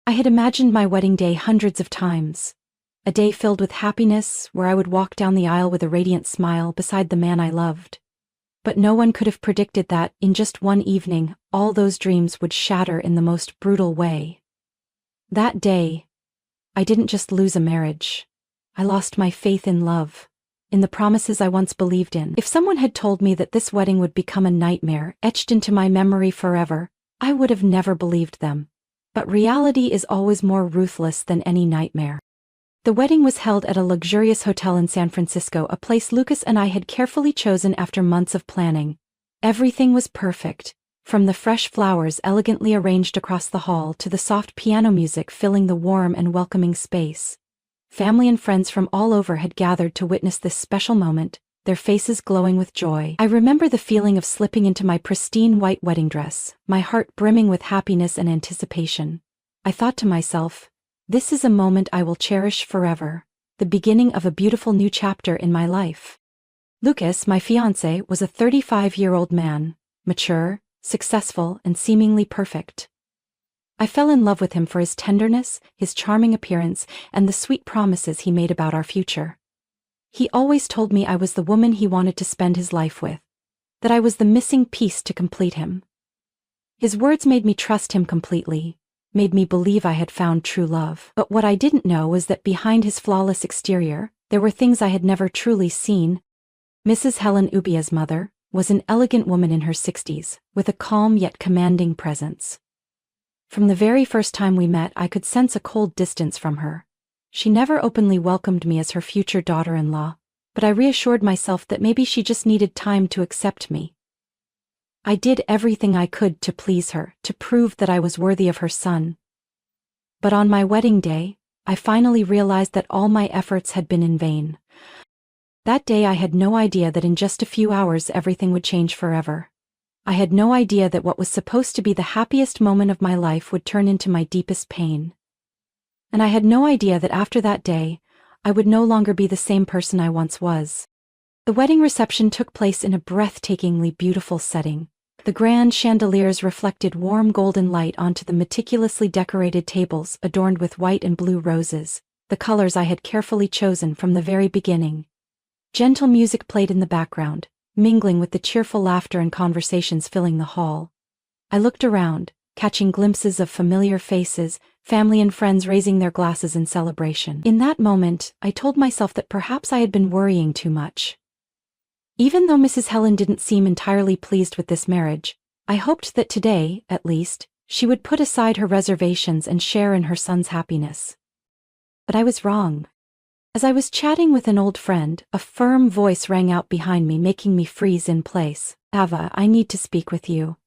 I had imagined my wedding day hundreds of times. A day filled with happiness, where I would walk down the aisle with a radiant smile beside the man I loved. But no one could have predicted that, in just one evening, all those dreams would shatter in the most brutal way. That day, I didn't just lose a marriage. I lost my faith in love, in the promises I once believed in. If someone had told me that this wedding would become a nightmare, etched into my memory forever, I would have never believed them. But reality is always more ruthless than any nightmare. The wedding was held at a luxurious hotel in San Francisco, a place Lucas and I had carefully chosen after months of planning. Everything was perfect, from the fresh flowers elegantly arranged across the hall to the soft piano music filling the warm and welcoming space. Family and friends from all over had gathered to witness this special moment, their faces glowing with joy. I remember the feeling of slipping into my pristine white wedding dress, my heart brimming with happiness and anticipation. I thought to myself, this is a moment I will cherish forever, the beginning of a beautiful new chapter in my life. Lucas, my fiancé, was a 35-year-old man, mature, successful, and seemingly perfect. I fell in love with him for his tenderness, his charming appearance, and the sweet promises he made about our future. He always told me I was the woman he wanted to spend his life with, that I was the missing piece to complete him. His words made me trust him completely, made me believe I had found true love. But what I didn't know was that behind his flawless exterior, there were things I had never truly seen. Mrs. Helen Ubia's mother was an elegant woman in her 60s, with a calm yet commanding presence. From the very first time we met, I could sense a cold distance from her. She never openly welcomed me as her future daughter-in-law, but I reassured myself that maybe she just needed time to accept me. I did everything I could to please her, to prove that I was worthy of her son. But on my wedding day, I finally realized that all my efforts had been in vain. That day I had no idea that in just a few hours everything would change forever. I had no idea that what was supposed to be the happiest moment of my life would turn into my deepest pain. And I had no idea that after that day, I would no longer be the same person I once was. The wedding reception took place in a breathtakingly beautiful setting. The grand chandeliers reflected warm golden light onto the meticulously decorated tables adorned with white and blue roses, the colors I had carefully chosen from the very beginning. Gentle music played in the background, mingling with the cheerful laughter and conversations filling the hall. I looked around, catching glimpses of familiar faces, family and friends raising their glasses in celebration. In that moment, I told myself that perhaps I had been worrying too much. Even though Mrs. Helen didn't seem entirely pleased with this marriage, I hoped that today, at least, she would put aside her reservations and share in her son's happiness. But I was wrong. As I was chatting with an old friend, a firm voice rang out behind me, making me freeze in place. "Ava, I need to speak with you."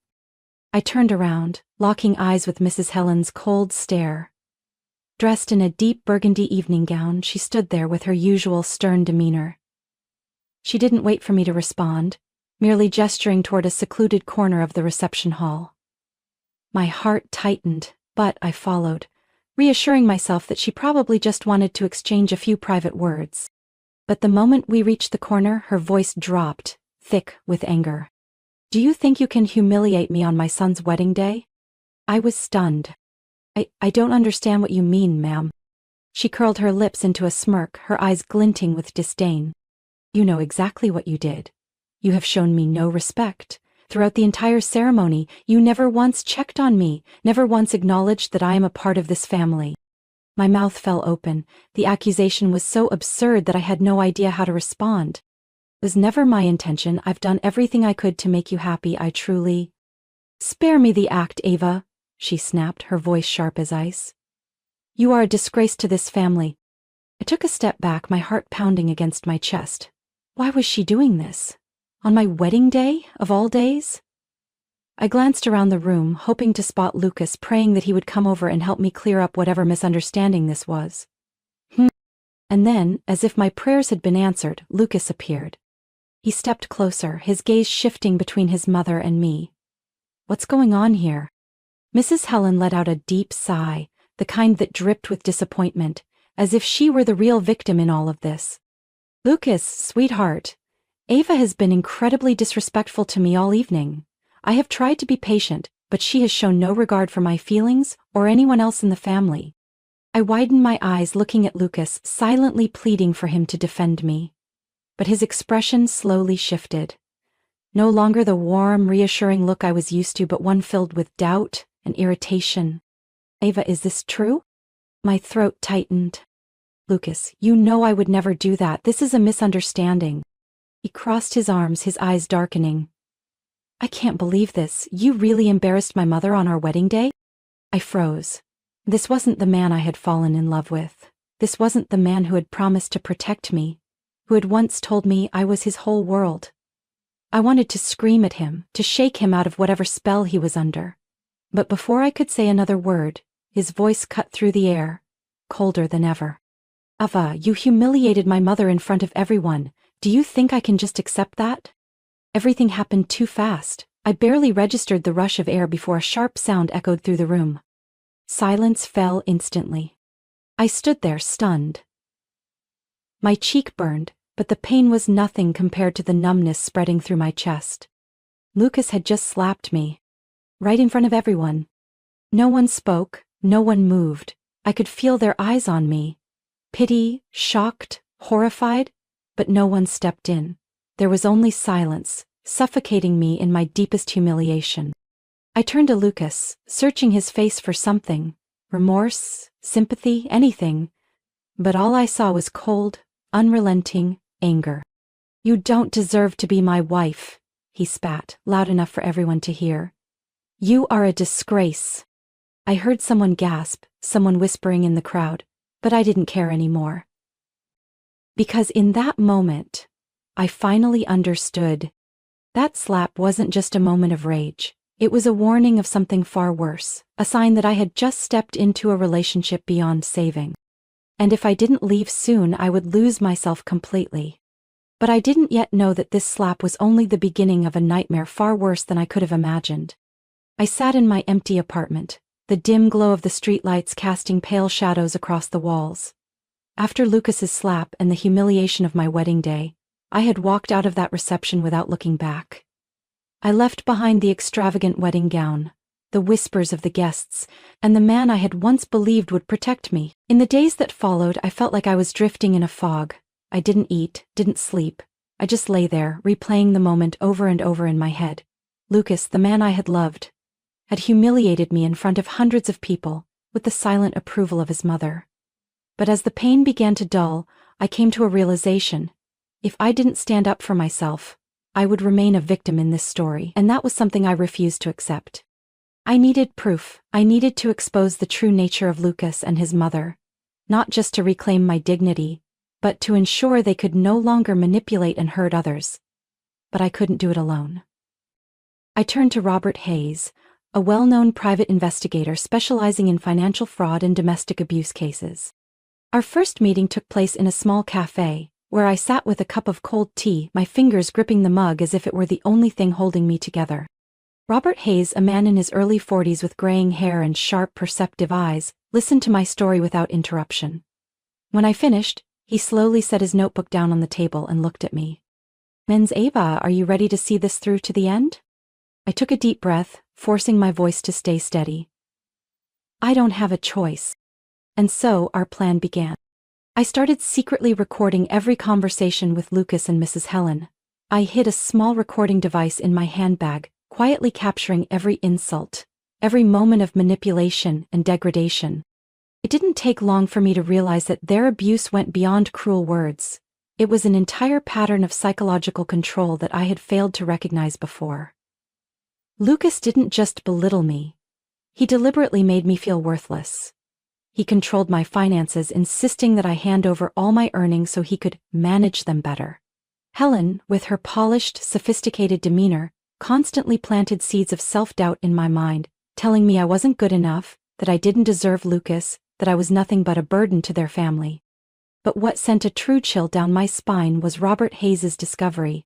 I turned around, locking eyes with Mrs. Helen's cold stare. Dressed in a deep burgundy evening gown, she stood there with her usual stern demeanor. She didn't wait for me to respond, merely gesturing toward a secluded corner of the reception hall. My heart tightened, but I followed, reassuring myself that she probably just wanted to exchange a few private words. But the moment we reached the corner, her voice dropped, thick with anger. "Do you think you can humiliate me on my son's wedding day?" I was stunned. I don't understand what you mean, ma'am." She curled her lips into a smirk, her eyes glinting with disdain. "You know exactly what you did. You have shown me no respect. Throughout the entire ceremony, you never once checked on me, never once acknowledged that I am a part of this family." My mouth fell open. The accusation was so absurd that I had no idea how to respond. "It was never my intention. I've done everything I could to make you happy. I truly—" "Spare me the act, Ava," she snapped, her voice sharp as ice. "You are a disgrace to this family." I took a step back, my heart pounding against my chest. Why was she doing this? On my wedding day, of all days? I glanced around the room, hoping to spot Lucas, praying that he would come over and help me clear up whatever misunderstanding this was. And then, as if my prayers had been answered, Lucas appeared. He stepped closer, his gaze shifting between his mother and me. "What's going on here?" Mrs. Helen let out a deep sigh, the kind that dripped with disappointment, as if she were the real victim in all of this. "Lucas, sweetheart, Ava has been incredibly disrespectful to me all evening. I have tried to be patient, but she has shown no regard for my feelings or anyone else in the family. I widened my eyes looking at Lucas, silently pleading for him to defend me. But his expression slowly shifted. No longer the warm, reassuring look I was used to, but one filled with doubt and irritation. Ava, is this true? My throat tightened. Lucas, you know I would never do that. This is a misunderstanding. He crossed his arms, his eyes darkening. I can't believe this. You really embarrassed my mother on our wedding day? I froze. This wasn't the man I had fallen in love with. This wasn't the man who had promised to protect me, who had once told me I was his whole world. I wanted to scream at him, to shake him out of whatever spell he was under. But before I could say another word, his voice cut through the air, colder than ever. Ava, you humiliated my mother in front of everyone. Do you think I can just accept that? Everything happened too fast. I barely registered the rush of air before a sharp sound echoed through the room. Silence fell instantly. I stood there, stunned. My cheek burned, but the pain was nothing compared to the numbness spreading through my chest. Lucas had just slapped me. Right in front of everyone. No one spoke, no one moved. I could feel their eyes on me. Pity, shocked, horrified, but no one stepped in. There was only silence, suffocating me in my deepest humiliation. I turned to Lucas, searching his face for something, remorse, sympathy, anything. But all I saw was cold, unrelenting anger. You don't deserve to be my wife, he spat, loud enough for everyone to hear. You are a disgrace. I heard someone gasp, someone whispering in the crowd, but I didn't care anymore. Because in that moment, I finally understood. That slap wasn't just a moment of rage. It was a warning of something far worse, a sign that I had just stepped into a relationship beyond saving. And if I didn't leave soon, I would lose myself completely. But I didn't yet know that this slap was only the beginning of a nightmare far worse than I could have imagined. I sat in my empty apartment, the dim glow of the streetlights casting pale shadows across the walls. After Lucas's slap and the humiliation of my wedding day, I had walked out of that reception without looking back. I left behind the extravagant wedding gown, the whispers of the guests, and the man I had once believed would protect me. In the days that followed, I felt like I was drifting in a fog. I didn't eat, didn't sleep. I just lay there, replaying the moment over and over in my head. Lucas, the man I had loved, had humiliated me in front of hundreds of people, with the silent approval of his mother. But as the pain began to dull, I came to a realization. If I didn't stand up for myself, I would remain a victim in this story, and that was something I refused to accept. I needed proof. I needed to expose the true nature of Lucas and his mother, not just to reclaim my dignity, but to ensure they could no longer manipulate and hurt others. But I couldn't do it alone. I turned to Robert Hayes, a well-known private investigator specializing in financial fraud and domestic abuse cases. Our first meeting took place in a small cafe, where I sat with a cup of cold tea, my fingers gripping the mug as if it were the only thing holding me together. Robert Hayes, a man in his early 40s with graying hair and sharp, perceptive eyes, listened to my story without interruption. When I finished, he slowly set his notebook down on the table and looked at me. "Ms. Ava, are you ready to see this through to the end?" I took a deep breath, forcing my voice to stay steady. I don't have a choice. And so our plan began. I started secretly recording every conversation with Lucas and Mrs. Helen. I hid a small recording device in my handbag, quietly capturing every insult, every moment of manipulation and degradation. It didn't take long for me to realize that their abuse went beyond cruel words. It was an entire pattern of psychological control that I had failed to recognize before. Lucas didn't just belittle me. He deliberately made me feel worthless. He controlled my finances, insisting that I hand over all my earnings so he could manage them better. Helen, with her polished, sophisticated demeanor, constantly planted seeds of self-doubt in my mind, telling me I wasn't good enough, that I didn't deserve Lucas, that I was nothing but a burden to their family. But what sent a true chill down my spine was Robert Hayes's discovery.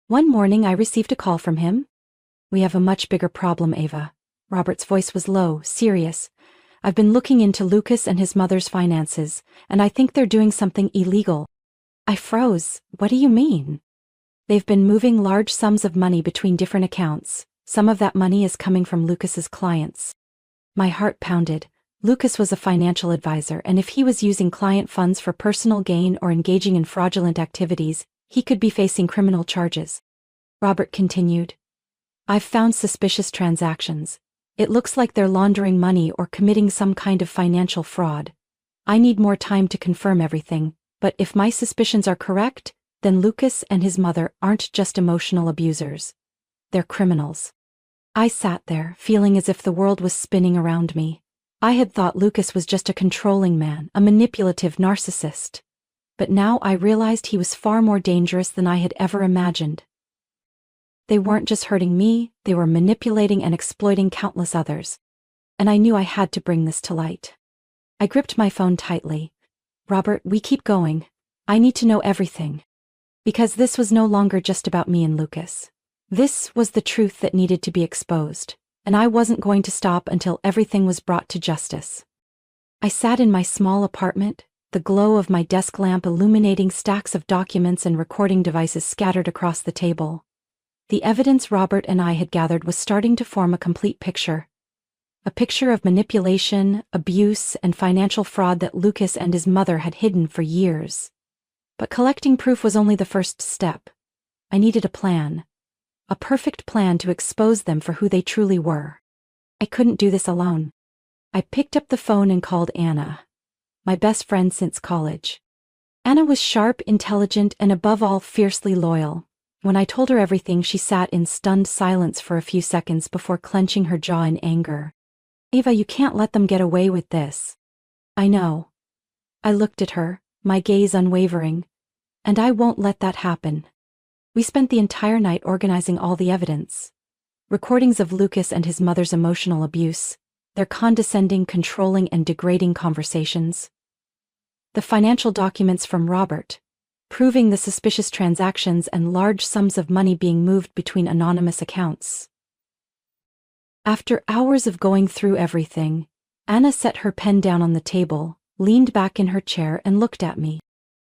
One morning I received a call from him. "We have a much bigger problem, Ava." Robert's voice was low, serious. "I've been looking into Lucas and his mother's finances, and I think they're doing something illegal." I froze. "What do you mean?" "They've been moving large sums of money between different accounts. Some of that money is coming from Lucas's clients." My heart pounded. Lucas was a financial advisor, and if he was using client funds for personal gain or engaging in fraudulent activities, he could be facing criminal charges. Robert continued. I've found suspicious transactions. It looks like they're laundering money or committing some kind of financial fraud. I need more time to confirm everything, but if my suspicions are correct, then Lucas and his mother aren't just emotional abusers. They're criminals. I sat there, feeling as if the world was spinning around me. I had thought Lucas was just a controlling man, a manipulative narcissist. But now I realized he was far more dangerous than I had ever imagined. They weren't just hurting me, they were manipulating and exploiting countless others. And I knew I had to bring this to light. I gripped my phone tightly. Robert, we keep going. I need to know everything. Because this was no longer just about me and Lucas. This was the truth that needed to be exposed, and I wasn't going to stop until everything was brought to justice. I sat in my small apartment, the glow of my desk lamp illuminating stacks of documents and recording devices scattered across the table. The evidence Robert and I had gathered was starting to form a complete picture. A picture of manipulation, abuse, and financial fraud that Lucas and his mother had hidden for years. But collecting proof was only the first step. I needed a plan. A perfect plan to expose them for who they truly were. I couldn't do this alone. I picked up the phone and called Anna, my best friend since college. Anna was sharp, intelligent, and above all fiercely loyal. When I told her everything, she sat in stunned silence for a few seconds before clenching her jaw in anger. Ava, you can't let them get away with this. I know. I looked at her, my gaze unwavering. And I won't let that happen. We spent the entire night organizing all the evidence. Recordings of Lucas and his mother's emotional abuse, their condescending, controlling, and degrading conversations. The financial documents from Robert, proving the suspicious transactions and large sums of money being moved between anonymous accounts. After hours of going through everything, Anna set her pen down on the table, leaned back in her chair, and looked at me.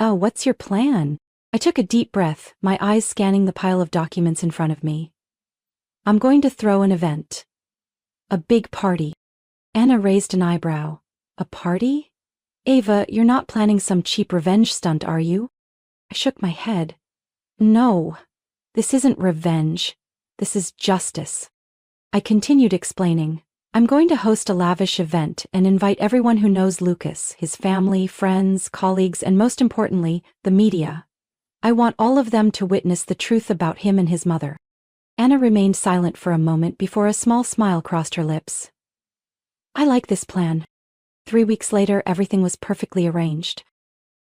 Oh, what's your plan? I took a deep breath, my eyes scanning the pile of documents in front of me. I'm going to throw an event. A big party. Anna raised an eyebrow. A party? Ava, you're not planning some cheap revenge stunt, are you? I shook my head. No. This isn't revenge. This is justice. I continued explaining. I'm going to host a lavish event and invite everyone who knows Lucas, his family, friends, colleagues, and most importantly, the media. I want all of them to witness the truth about him and his mother. Anna remained silent for a moment before a small smile crossed her lips. I like this plan. 3 weeks later, everything was perfectly arranged.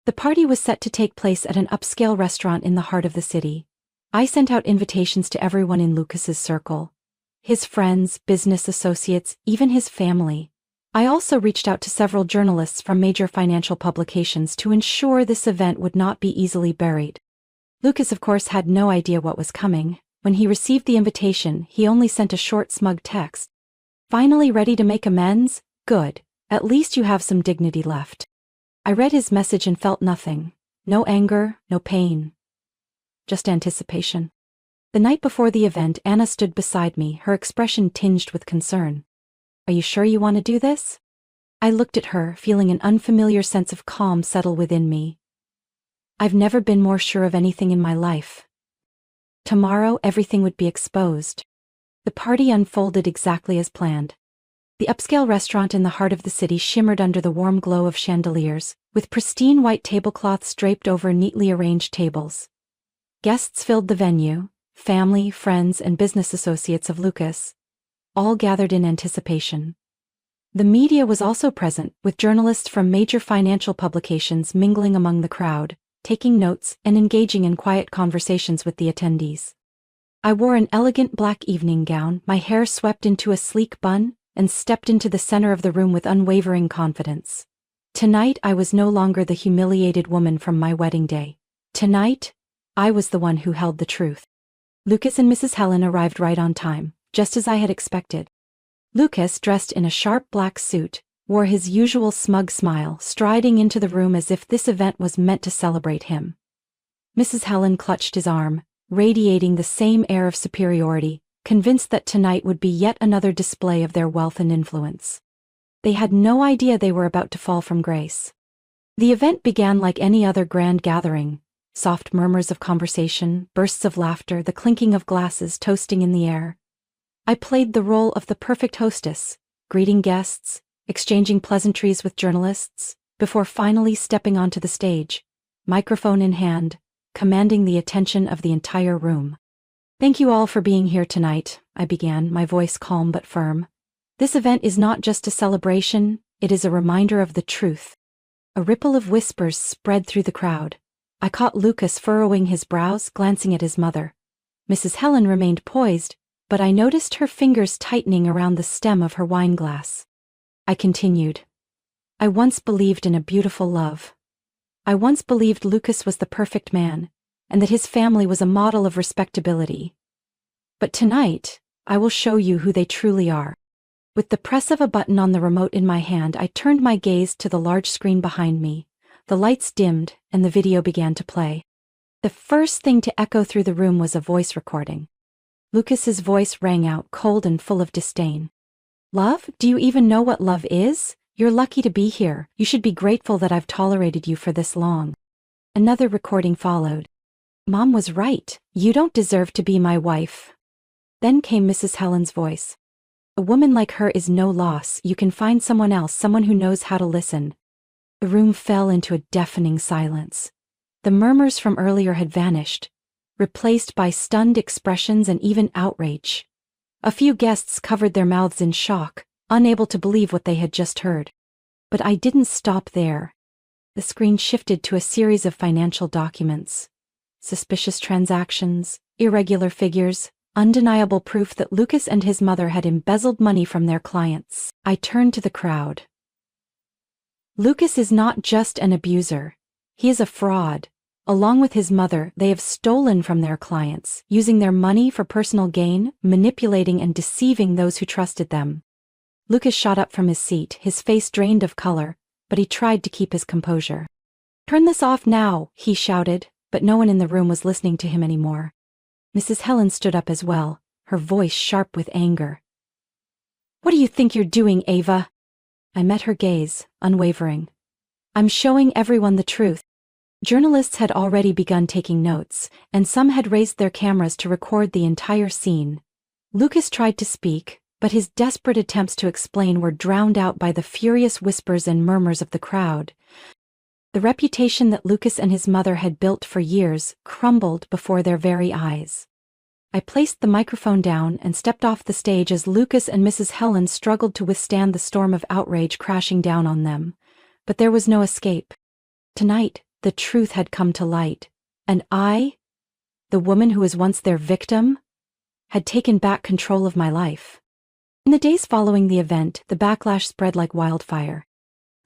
The party was set to take place at an upscale restaurant in the heart of the city. I sent out invitations to everyone in Lucas's circle. His friends, business associates, even his family. I also reached out to several journalists from major financial publications to ensure this event would not be easily buried. Lucas, of course, had no idea what was coming. When he received the invitation, he only sent a short, smug text. Finally ready to make amends? Good. At least you have some dignity left. I read his message and felt nothing. No anger, no pain. Just anticipation. The night before the event, Anna stood beside me, her expression tinged with concern. Are you sure you want to do this? I looked at her, feeling an unfamiliar sense of calm settle within me. I've never been more sure of anything in my life. Tomorrow, everything would be exposed. The party unfolded exactly as planned. The upscale restaurant in the heart of the city shimmered under the warm glow of chandeliers, with pristine white tablecloths draped over neatly arranged tables. Guests filled the venue, family, friends, and business associates of Lucas, all gathered in anticipation. The media was also present, with journalists from major financial publications mingling among the crowd, taking notes and engaging in quiet conversations with the attendees. I wore an elegant black evening gown, my hair swept into a sleek bun, and stepped into the center of the room with unwavering confidence. Tonight I was no longer the humiliated woman from my wedding day. Tonight, I was the one who held the truth. Lucas and Mrs. Helen arrived right on time, just as I had expected. Lucas, dressed in a sharp black suit, wore his usual smug smile, striding into the room as if this event was meant to celebrate him. Mrs. Helen clutched his arm, radiating the same air of superiority, convinced that tonight would be yet another display of their wealth and influence. They had no idea they were about to fall from grace. The event began like any other grand gathering. Soft murmurs of conversation, bursts of laughter, the clinking of glasses toasting in the air. I played the role of the perfect hostess, greeting guests, exchanging pleasantries with journalists, before finally stepping onto the stage, microphone in hand, commanding the attention of the entire room. "Thank you all for being here tonight," I began, my voice calm but firm. "This event is not just a celebration, it is a reminder of the truth." A ripple of whispers spread through the crowd. I caught Lucas furrowing his brows, glancing at his mother. Mrs. Helen remained poised, but I noticed her fingers tightening around the stem of her wine glass. I continued. "I once believed in a beautiful love. I once believed Lucas was the perfect man, and that his family was a model of respectability. But tonight, I will show you who they truly are." With the press of a button on the remote in my hand, I turned my gaze to the large screen behind me. The lights dimmed, and the video began to play. The first thing to echo through the room was a voice recording. Lucas's voice rang out, cold and full of disdain. "Love? Do you even know what love is? You're lucky to be here. You should be grateful that I've tolerated you for this long." Another recording followed. "Mom was right. You don't deserve to be my wife." Then came Mrs. Helen's voice. "A woman like her is no loss. You can find someone else, someone who knows how to listen." The room fell into a deafening silence. The murmurs from earlier had vanished, replaced by stunned expressions and even outrage. A few guests covered their mouths in shock, unable to believe what they had just heard. But I didn't stop there. The screen shifted to a series of financial documents. Suspicious transactions, irregular figures, undeniable proof that Lucas and his mother had embezzled money from their clients. I turned to the crowd. "Lucas is not just an abuser. He is a fraud. Along with his mother, they have stolen from their clients, using their money for personal gain, manipulating and deceiving those who trusted them." Lucas shot up from his seat, his face drained of color, but he tried to keep his composure. "Turn this off now," he shouted, but no one in the room was listening to him anymore. Mrs. Helen stood up as well, her voice sharp with anger. "What do you think you're doing, Ava?" I met her gaze, unwavering. "I'm showing everyone the truth." Journalists had already begun taking notes, and some had raised their cameras to record the entire scene. Lucas tried to speak, but his desperate attempts to explain were drowned out by the furious whispers and murmurs of the crowd. The reputation that Lucas and his mother had built for years crumbled before their very eyes. I placed the microphone down and stepped off the stage as Lucas and Mrs. Helen struggled to withstand the storm of outrage crashing down on them. But there was no escape. Tonight, the truth had come to light, and I, the woman who was once their victim, had taken back control of my life. In the days following the event, the backlash spread like wildfire.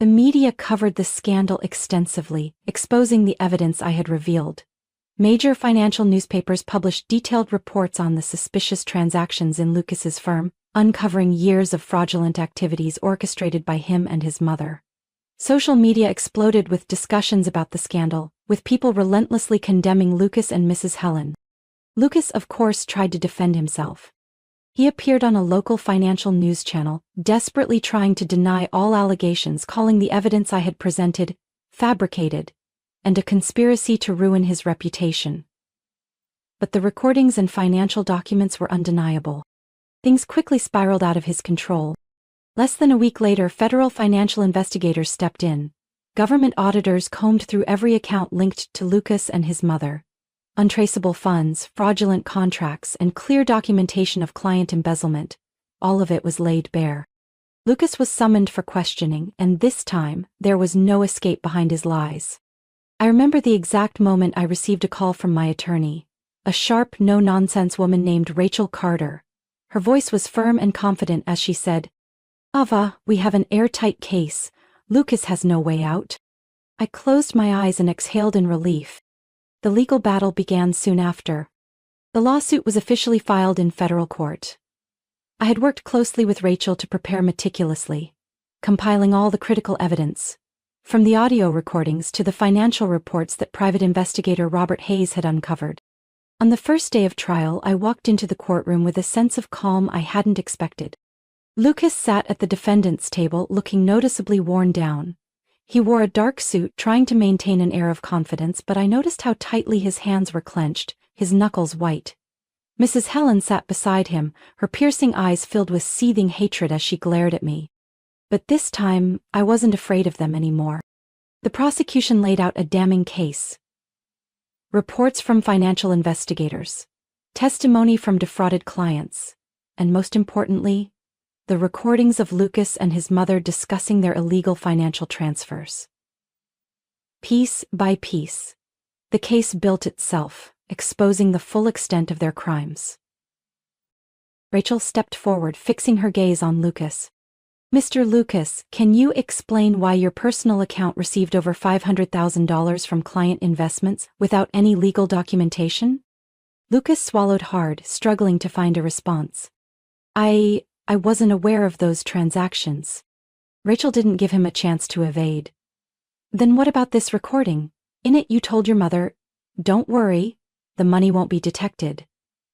The media covered the scandal extensively, exposing the evidence I had revealed. Major financial newspapers published detailed reports on the suspicious transactions in Lucas's firm, uncovering years of fraudulent activities orchestrated by him and his mother. Social media exploded with discussions about the scandal, with people relentlessly condemning Lucas and Mrs. Helen. Lucas, of course, tried to defend himself. He appeared on a local financial news channel, desperately trying to deny all allegations, calling the evidence I had presented fabricated and a conspiracy to ruin his reputation. But the recordings and financial documents were undeniable. Things quickly spiraled out of his control. Less than a week later, federal financial investigators stepped in. Government auditors combed through every account linked to Lucas and his mother. Untraceable funds, fraudulent contracts, and clear documentation of client embezzlement. All of it was laid bare. Lucas was summoned for questioning, and this time, there was no escape behind his lies. I remember the exact moment I received a call from my attorney, a sharp, no-nonsense woman named Rachel Carter. Her voice was firm and confident as she said, "Ava, we have an airtight case. Lucas has no way out." I closed my eyes and exhaled in relief. The legal battle began soon after. The lawsuit was officially filed in federal court. I had worked closely with Rachel to prepare meticulously, compiling all the critical evidence, from the audio recordings to the financial reports that private investigator Robert Hayes had uncovered. On the first day of trial, I walked into the courtroom with a sense of calm I hadn't expected. Lucas sat at the defendant's table looking noticeably worn down. He wore a dark suit trying to maintain an air of confidence, but I noticed how tightly his hands were clenched, his knuckles white. Mrs. Helen sat beside him, her piercing eyes filled with seething hatred as she glared at me. But this time, I wasn't afraid of them anymore. The prosecution laid out a damning case. Reports from financial investigators, testimony from defrauded clients, and most importantly, the recordings of Lucas and his mother discussing their illegal financial transfers. Piece by piece, the case built itself, exposing the full extent of their crimes. Rachel stepped forward, fixing her gaze on Lucas. Mr. Lucas, can you explain why your personal account received over $500,000 from client investments without any legal documentation? Lucas swallowed hard, struggling to find a response. I wasn't aware of those transactions. Rachel didn't give him a chance to evade. Then what about this recording? In it you told your mother, "Don't worry, the money won't be detected."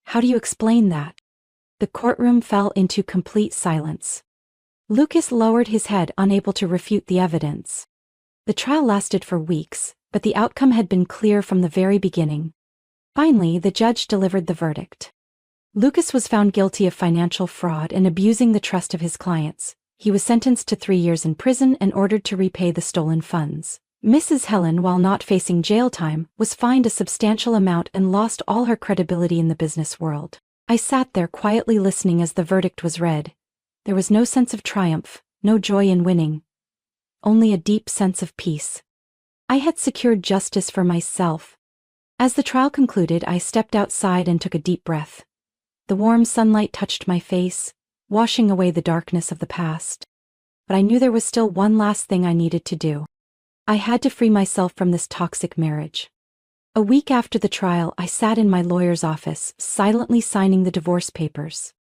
How do you explain that? The courtroom fell into complete silence. Lucas lowered his head, unable to refute the evidence. The trial lasted for weeks, but the outcome had been clear from the very beginning. Finally, the judge delivered the verdict. Lucas was found guilty of financial fraud and abusing the trust of his clients. He was sentenced to 3 years in prison and ordered to repay the stolen funds. Mrs. Helen, while not facing jail time, was fined a substantial amount and lost all her credibility in the business world. I sat there quietly listening as the verdict was read. There was no sense of triumph, no joy in winning. Only a deep sense of peace. I had secured justice for myself. As the trial concluded, I stepped outside and took a deep breath. The warm sunlight touched my face, washing away the darkness of the past. But I knew there was still one last thing I needed to do. I had to free myself from this toxic marriage. A week after the trial, I sat in my lawyer's office, silently signing the divorce papers.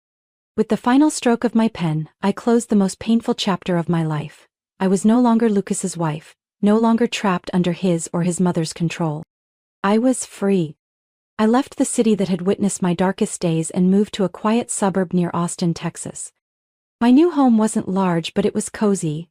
With the final stroke of my pen, I closed the most painful chapter of my life. I was no longer Lucas's wife, no longer trapped under his or his mother's control. I was free. I left the city that had witnessed my darkest days and moved to a quiet suburb near Austin, Texas. My new home wasn't large, but it was cozy.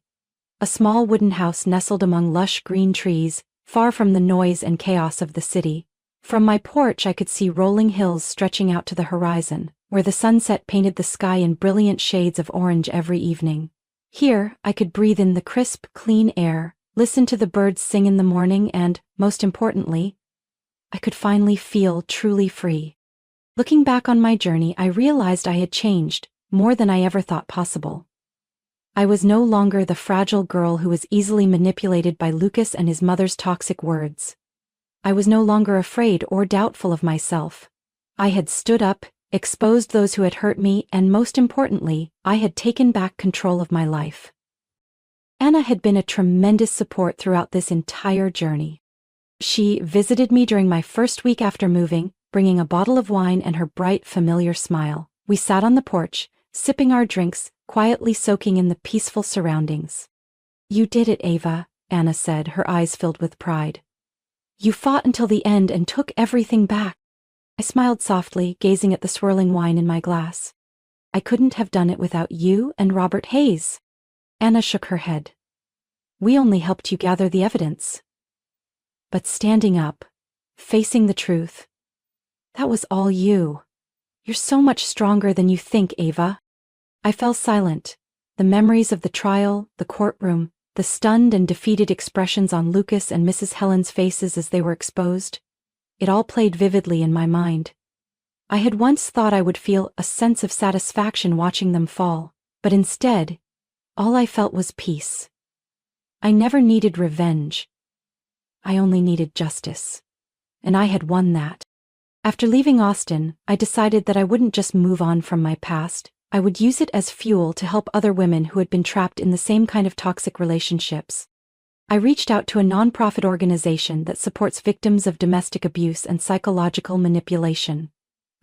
A small wooden house nestled among lush green trees, far from the noise and chaos of the city. From my porch I could see rolling hills stretching out to the horizon, where the sunset painted the sky in brilliant shades of orange every evening. Here, I could breathe in the crisp, clean air, listen to the birds sing in the morning and, most importantly, I could finally feel truly free. Looking back on my journey, I realized I had changed, more than I ever thought possible. I was no longer the fragile girl who was easily manipulated by Lucas and his mother's toxic words. I was no longer afraid or doubtful of myself. I had stood up, exposed those who had hurt me, and most importantly, I had taken back control of my life. Anna had been a tremendous support throughout this entire journey. She visited me during my first week after moving, bringing a bottle of wine and her bright, familiar smile. We sat on the porch, sipping our drinks, quietly soaking in the peaceful surroundings. "You did it, Ava," Anna said, her eyes filled with pride. "You fought until the end and took everything back." I smiled softly, gazing at the swirling wine in my glass. "I couldn't have done it without you and Robert Hayes." Anna shook her head. "We only helped you gather the evidence." But standing up, facing the truth, that was all you. You're so much stronger than you think, Ava. I fell silent. The memories of the trial, the courtroom, the stunned and defeated expressions on Lucas and Mrs. Helen's faces as they were exposed. It all played vividly in my mind. I had once thought I would feel a sense of satisfaction watching them fall, but instead, all I felt was peace. I never needed revenge. I only needed justice. And I had won that. After leaving Austin, I decided that I wouldn't just move on from my past, I would use it as fuel to help other women who had been trapped in the same kind of toxic relationships. I reached out to a nonprofit organization that supports victims of domestic abuse and psychological manipulation.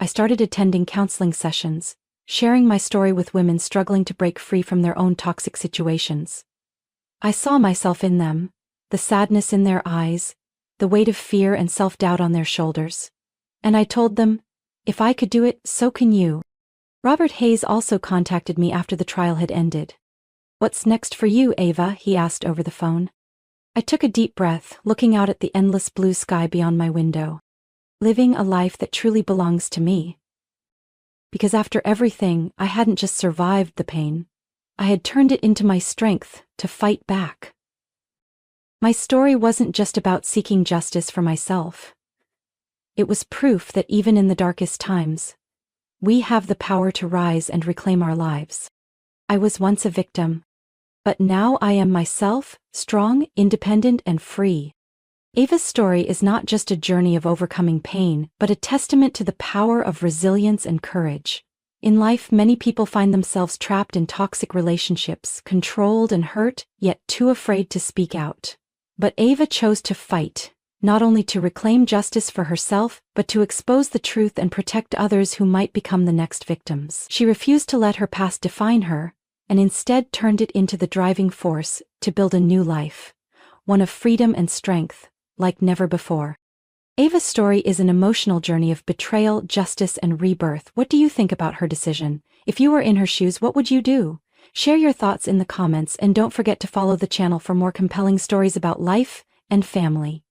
I started attending counseling sessions, sharing my story with women struggling to break free from their own toxic situations. I saw myself in them, the sadness in their eyes, the weight of fear and self-doubt on their shoulders. And I told them, if I could do it, so can you. Robert Hayes also contacted me after the trial had ended. "What's next for you, Ava?" he asked over the phone. I took a deep breath, looking out at the endless blue sky beyond my window. Living a life that truly belongs to me. Because after everything, I hadn't just survived the pain. I had turned it into my strength to fight back. My story wasn't just about seeking justice for myself. It was proof that even in the darkest times, we have the power to rise and reclaim our lives. I was once a victim, but now I am myself, strong, independent, and free. Ava's story is not just a journey of overcoming pain, but a testament to the power of resilience and courage. In life, many people find themselves trapped in toxic relationships, controlled and hurt, yet too afraid to speak out. But Ava chose to fight, not only to reclaim justice for herself, but to expose the truth and protect others who might become the next victims. She refused to let her past define her, and instead turned it into the driving force to build a new life, one of freedom and strength, like never before. Ava's story is an emotional journey of betrayal, justice, and rebirth. What do you think about her decision? If you were in her shoes, what would you do? Share your thoughts in the comments and don't forget to follow the channel for more compelling stories about life and family.